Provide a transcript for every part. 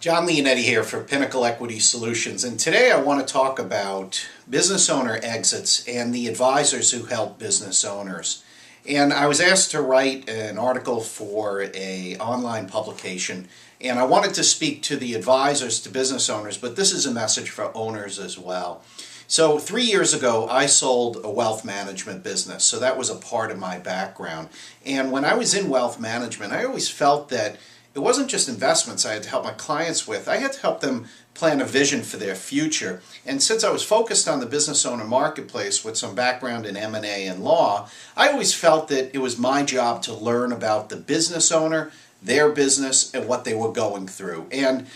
John Leonetti here for Pinnacle Equity Solutions, and today I want to talk about business owner exits and the advisors who help business owners. And I was asked to write an article for an online publication, and I wanted to speak to the advisors to business owners, but this is a message for owners as well. So 3 years ago, I sold a wealth management business, so that was a part of my background. And when I was in wealth management, I always felt that it wasn't just investments I had to help my clients with. I had to help them plan a vision for their future. And since I was focused on the business owner marketplace with some background in M&A and law, I always felt that it was my job to learn about the business owner, their business, and what they were going through. And,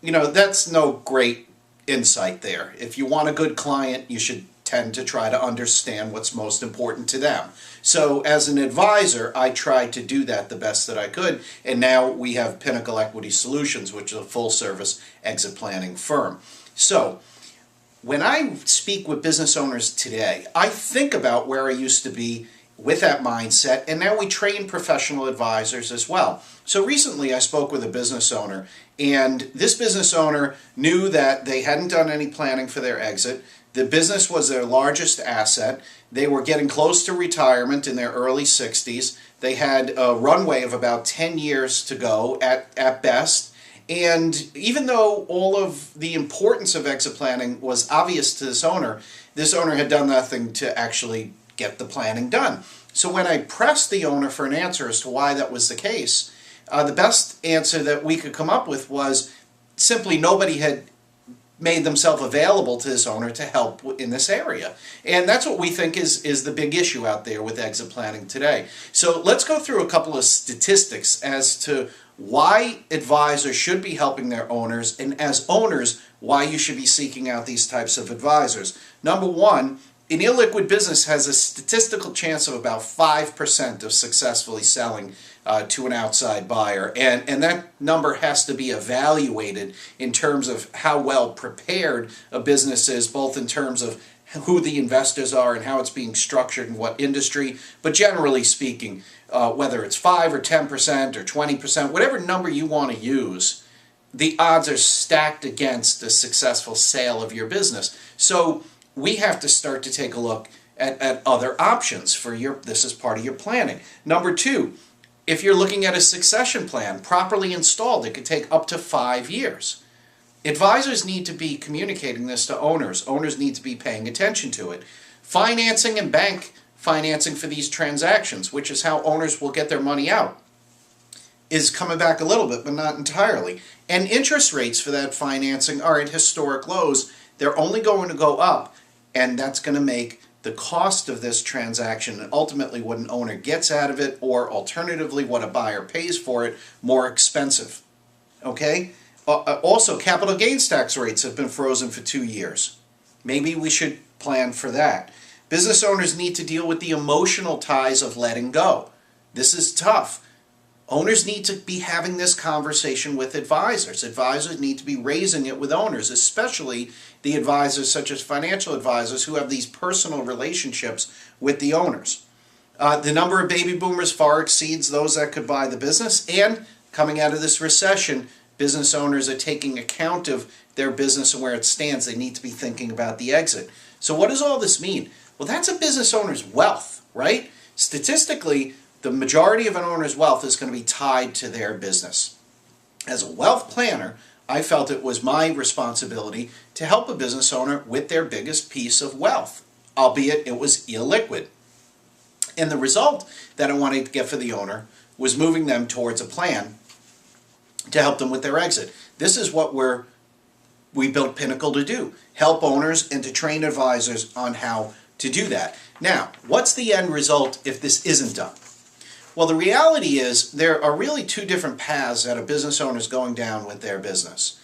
that's no great insight there. If you want a good client, you should tend to try to understand what's most important to them. So as an advisor, I tried to do that the best that I could, and now we have Pinnacle Equity Solutions, which is a full-service exit planning firm. So when I speak with business owners today, I think about where I used to be with that mindset, and now we train professional advisors as well. So recently I spoke with a business owner, and this business owner knew that they hadn't done any planning for their exit. The business was their largest asset. They were getting close to retirement in their early 60s. They had a runway of about 10 years to go at best. And even though all of the importance of exit planning was obvious to this owner had done nothing to actually get the planning done. So when I pressed the owner for an answer as to why that was the case, the best answer that we could come up with was simply nobody had made themselves available to this owner to help in this area. And that's what we think is the big issue out there with exit planning today. So let's go through a couple of statistics as to why advisors should be helping their owners, and as owners, why you should be seeking out these types of advisors. Number one, an illiquid business has a statistical chance of about 5% of successfully selling to an outside buyer, and that number has to be evaluated in terms of how well prepared a business is, both in terms of who the investors are and how it's being structured and what industry, but generally speaking, whether it's 5 or 10% or 20%, whatever number you want to use, the odds are stacked against a successful sale of your business. So we have to start to take a look at other options for this is part of your planning. Number two, if you're looking at a succession plan properly installed, it could take up to 5 years. Advisors need to be communicating this to owners. Owners need to be paying attention to it. Financing and bank financing for these transactions, which is how owners will get their money out, is coming back a little bit, but not entirely. And interest rates for that financing are at historic lows. They're only going to go up, and that's going to make the cost of this transaction and ultimately what an owner gets out of it, or alternatively what a buyer pays for it, more expensive. Okay? Also, capital gains tax rates have been frozen for 2 years. Maybe we should plan for that. Business owners need to deal with the emotional ties of letting go. This is tough. Owners need to be having this conversation with advisors. Advisors need to be raising it with owners, especially the advisors such as financial advisors who have these personal relationships with the owners. The number of baby boomers far exceeds those that could buy the business, and coming out of this recession, business owners are taking account of their business and where it stands. They need to be thinking about the exit. So what does all this mean? Well, that's a business owner's wealth, right? Statistically, the majority of an owner's wealth is going to be tied to their business. As a wealth planner, I felt it was my responsibility to help a business owner with their biggest piece of wealth, albeit it was illiquid. And the result that I wanted to get for the owner was moving them towards a plan to help them with their exit. This is what we built Pinnacle to do, help owners and to train advisors on how to do that. Now, what's the end result if this isn't done? Well, the reality is there are really two different paths that a business owner is going down with their business.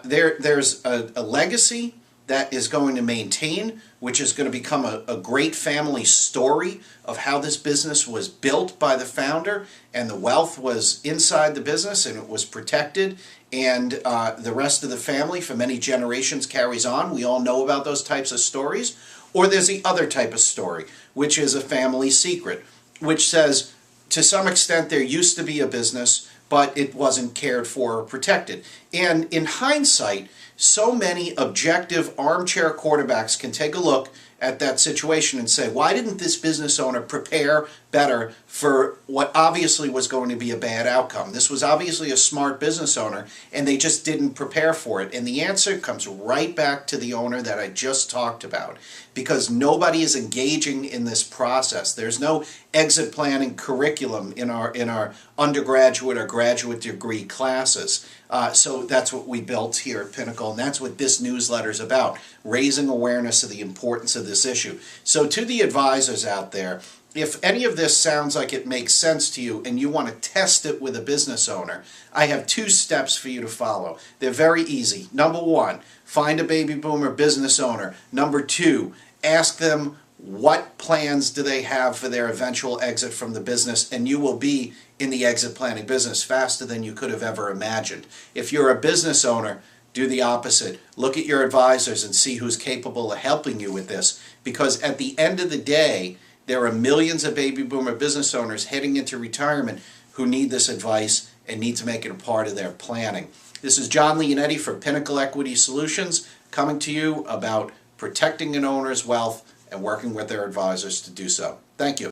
There's a legacy that is going to maintain, which is going to become a great family story of how this business was built by the founder, and the wealth was inside the business and it was protected, and the rest of the family for many generations carries on. We all know about those types of stories. Or there's the other type of story, which is a family secret, which says, to some extent, there used to be a business, but it wasn't cared for or protected. And in hindsight, so many objective armchair quarterbacks can take a look at that situation and say, why didn't this business owner prepare better for what obviously was going to be a bad outcome? This was obviously a smart business owner, and they just didn't prepare for it. And the answer comes right back to the owner that I just talked about, because nobody is engaging in this process. There's no exit planning curriculum in our undergraduate or graduate degree classes. So that's what we built here at Pinnacle, and that's what this newsletter is about, raising awareness of the importance of this issue. So to the advisors out there, if any of this sounds like it makes sense to you and you want to test it with a business owner, I have 2 steps for you to follow. They're very easy. Number 1, find a baby boomer business owner. Number 2, ask them what plans do they have for their eventual exit from the business, and you will be in the exit planning business faster than you could have ever imagined. If you're a business owner, do the opposite. Look at your advisors and see who's capable of helping you with this, because at the end of the day, there are millions of baby boomer business owners heading into retirement who need this advice and need to make it a part of their planning. This is John Leonetti for Pinnacle Equity Solutions, coming to you about protecting an owner's wealth and working with their advisors to do so. Thank you.